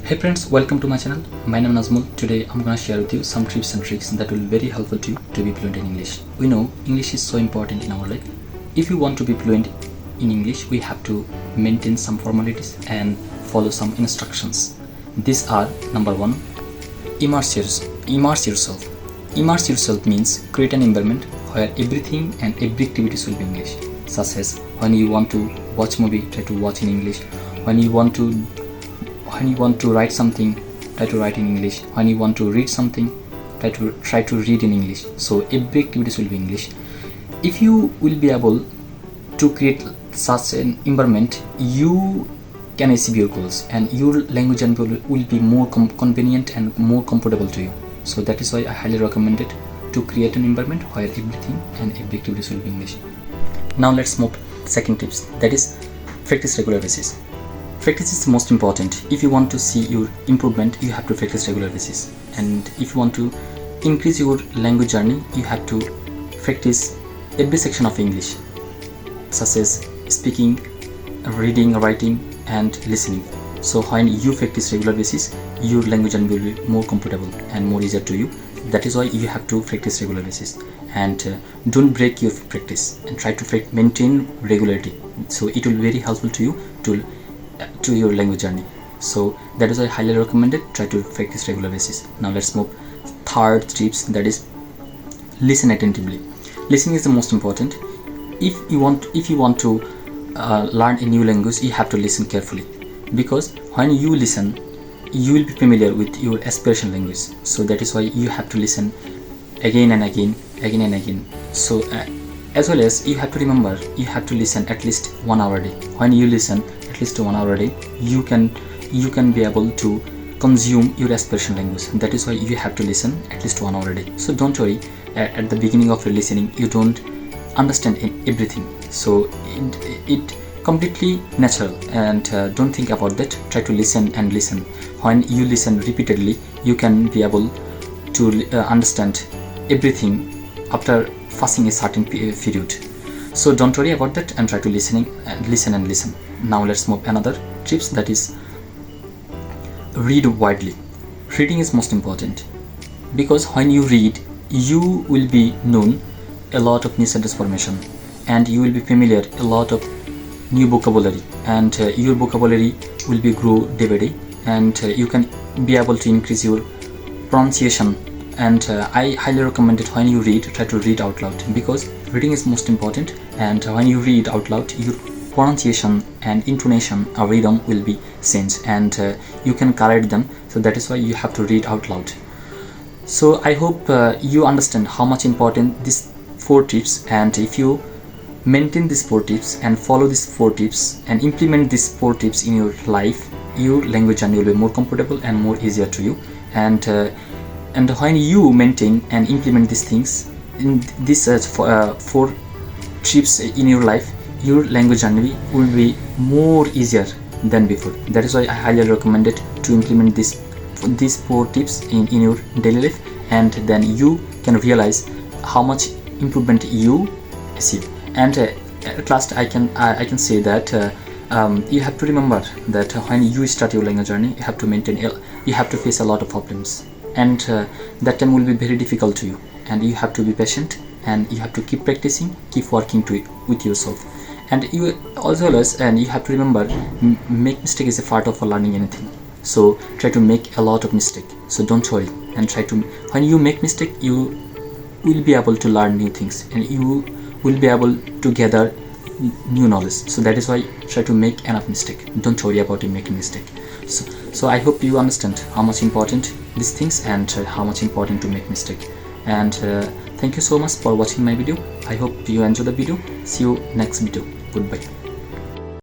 Hey friends, welcome to my channel. My name is Nazmul. Today I'm gonna share with you some tips and tricks that will be very helpful to you to be fluent in English. We know English is so important in our life. If you want to be fluent in English, we have to maintain some formalities and follow some instructions. These are: number one, immerse yourself. Immerse yourself means create an environment where everything and every activities will be English. Such as when you want to watch movie, try to watch in English. When you want to write something, try to write in English. When you want to read something, try to read in English. So every activities will be English. If you will be able to create such an environment, you can achieve your goals and your language will be more convenient and more comfortable to you. So that is why I highly recommend it to create an environment where everything and every activities will be English. Now let's move second tips, that is practice regular basis. Practice is the most important. If you want to see your improvement, you have to practice regular basis. And if you want to increase your language journey, you have to practice every section of English, such as speaking, reading, writing, and listening. So when you practice regular basis, your language journey will be more comfortable and more easier to you. That is why you have to practice regular basis. And don't break your practice and try to maintain regularity. So it will be very helpful to you to your language journey. So that is why I highly recommend it. Try to practice regular basis. Now let's move third tips, that is listen attentively. Listening is the most important. If you want to learn a new language, you have to listen carefully, because when you listen, you will be familiar with your aspiration language. So that is why you have to listen again and again. So as well as you have to remember, you have to listen at least 1 hour a day. When you listen at least 1 hour a day, you can be able to consume your aspiration language. That is why you have to listen at least 1 hour a day. So don't worry, at the beginning of your listening you don't understand everything. So it completely natural, and don't think about that. Try to listen and listen. When you listen repeatedly, you can be able to understand everything after passing a certain period. So don't worry about that and try to listen and listen. Now let's move another tips, that is read widely. Reading is most important, because when you read, you will be known a lot of new sentence formation, and you will be familiar a lot of new vocabulary, and your vocabulary will be grow day by day, and you can be able to increase your pronunciation. And I highly recommend it, when you read, try to read out loud, because reading is most important. And when you read out loud, your pronunciation and intonation or rhythm will be changed, and you can correct them. So that is why you have to read out loud. So I hope you understand how much important these 4 tips, and if you maintain these 4 tips and follow these 4 tips and implement these 4 tips in your life, your language journey will be more comfortable and more easier to you. And when you maintain and implement these things in these 4 tips in your life, your language journey will be more easier than before. That is why I highly recommend it to implement these 4 tips in your daily life, and then you can realize how much improvement you achieve. And at last I can say that you have to remember that when you start your language journey, you have to face a lot of problems, and that time will be very difficult to you, and you have to be patient, and you have to keep practicing, keep working with yourself. And you have to remember, make mistake is a part of learning anything. So try to make a lot of mistake. So don't worry, and when you make mistake, you will be able to learn new things, and you will be able to gather new knowledge. So that is why try to make enough mistake. Don't worry about making mistake. So I hope you understand how much important these things, and how much important to make mistake. And thank you so much for watching my video. I hope you enjoy the video. See you next video. Goodbye.